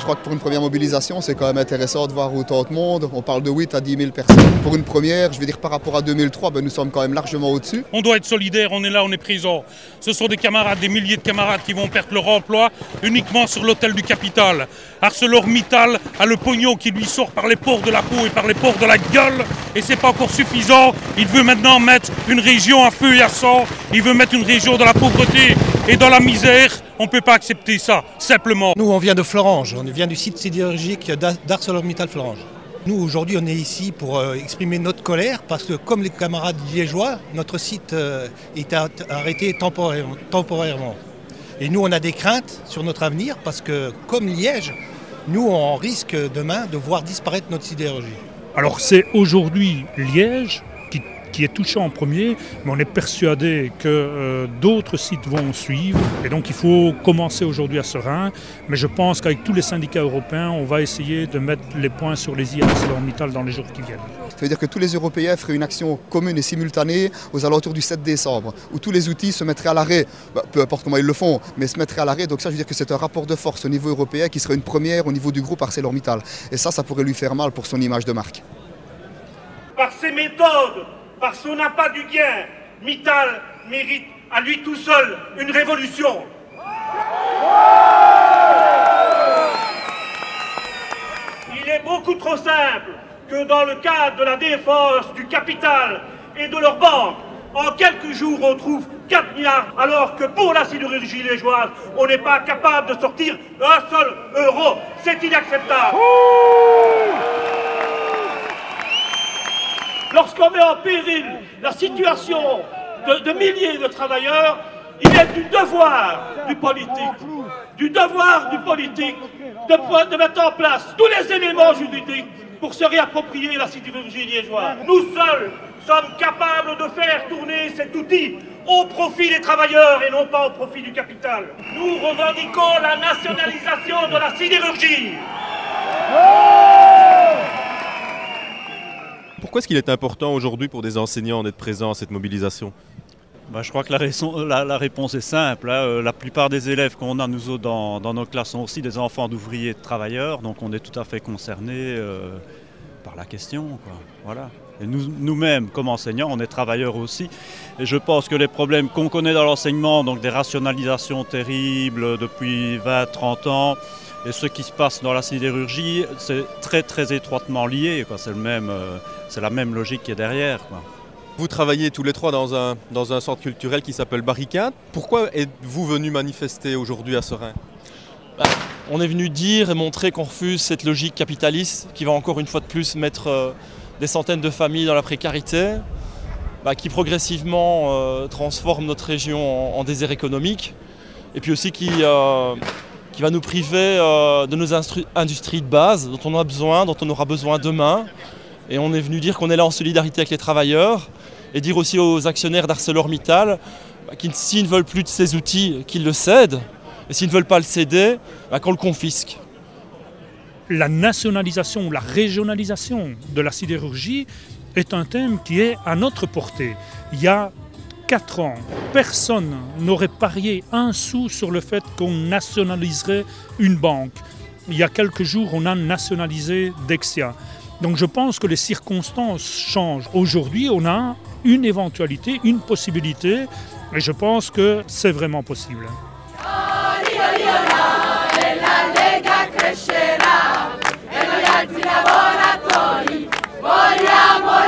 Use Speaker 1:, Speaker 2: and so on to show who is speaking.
Speaker 1: crois que pour une première mobilisation, c'est quand même intéressant de voir autant de monde. On parle de 8 à 10 000 personnes. Pour une première, je veux dire par rapport à 2003, nous sommes quand même largement au-dessus.
Speaker 2: On doit être solidaire, on est là, on est présent. Ce sont des camarades, des milliers de camarades qui vont perdre leur emploi uniquement sur l'hôtel du capital. ArcelorMittal a le pognon qui lui sort par les pores de la peau et par les pores de la gueule. Et c'est pas encore suffisant. Il veut maintenant mettre une région à feu et à sang. Il veut mettre une région dans la pauvreté et dans la misère. On ne peut pas accepter ça, simplement.
Speaker 3: Nous, on vient de Florange, on vient du site sidérurgique d'ArcelorMittal Florange. Nous, aujourd'hui, on est ici pour exprimer notre colère parce que, comme les camarades liégeois, notre site est arrêté temporairement. Et nous, on a des craintes sur notre avenir parce que, comme Liège, nous, on risque demain de voir disparaître notre sidérurgie.
Speaker 4: Alors, c'est aujourd'hui Liège qui est touché en premier, mais on est persuadé que d'autres sites vont suivre. Et donc il faut commencer aujourd'hui à Seraing. Mais je pense qu'avec tous les syndicats européens, on va essayer de mettre les points sur les i à ArcelorMittal dans les jours qui viennent.
Speaker 1: Ça veut dire que tous les Européens feraient une action commune et simultanée aux alentours du 7 décembre, où tous les outils se mettraient à l'arrêt, peu importe comment ils le font, mais se mettraient à l'arrêt. Donc ça, je veux dire que c'est un rapport de force au niveau européen qui serait une première au niveau du groupe ArcelorMittal. Et ça pourrait lui faire mal pour son image de marque.
Speaker 5: Par ses méthodes, par son appât du gain, Mittal mérite à lui tout seul une révolution. Il est beaucoup trop simple que dans le cadre de la défense du capital et de leurs banques, en quelques jours on trouve 4 milliards, alors que pour la sidérurgie liégeoise, on n'est pas capable de sortir un seul euro. C'est inacceptable. Lorsqu'on met en péril la situation de milliers de travailleurs, il est du devoir du politique de mettre en place tous les éléments juridiques pour se réapproprier la sidérurgie liégeoise. Nous seuls sommes capables de faire tourner cet outil au profit des travailleurs et non pas au profit du capital. Nous revendiquons la nationalisation de la sidérurgie.
Speaker 6: Pourquoi est-ce qu'il est important aujourd'hui pour des enseignants d'être présents à cette mobilisation ?
Speaker 7: Je crois que la réponse est simple. La plupart des élèves qu'on a, nous autres, dans nos classes, sont aussi des enfants d'ouvriers et de travailleurs. Donc on est tout à fait concernés par la question, quoi. Voilà. Et nous-mêmes, comme enseignants, on est travailleurs aussi. Et je pense que les problèmes qu'on connaît dans l'enseignement, donc des rationalisations terribles depuis 20-30 ans, et ce qui se passe dans la sidérurgie, c'est très très étroitement lié, quoi. C'est la même logique qui est derrière, quoi.
Speaker 6: Vous travaillez tous les trois dans un centre culturel qui s'appelle Barricade. Pourquoi êtes-vous venus manifester aujourd'hui à Seraing ?
Speaker 8: On est venu dire et montrer qu'on refuse cette logique capitaliste qui va encore une fois de plus mettre des centaines de familles dans la précarité, qui progressivement transforme notre région en désert économique, et puis aussi qui va nous priver de nos industries de base dont on a besoin, dont on aura besoin demain. Et on est venu dire qu'on est là en solidarité avec les travailleurs et dire aussi aux actionnaires d'ArcelorMittal qu'ils, s'ils ne veulent plus de ces outils, qu'ils le cèdent. Et s'ils ne veulent pas le céder, qu'on le confisque.
Speaker 4: La nationalisation ou la régionalisation de la sidérurgie est un thème qui est à notre portée. Il y a 4 ans, personne n'aurait parié un sou sur le fait qu'on nationaliserait une banque. Il y a quelques jours, on a nationalisé Dexia. Donc je pense que les circonstances changent. Aujourd'hui, on a une éventualité, une possibilité, et je pense que c'est vraiment possible.
Speaker 9: Crescerà e noi altri lavoratori vogliamo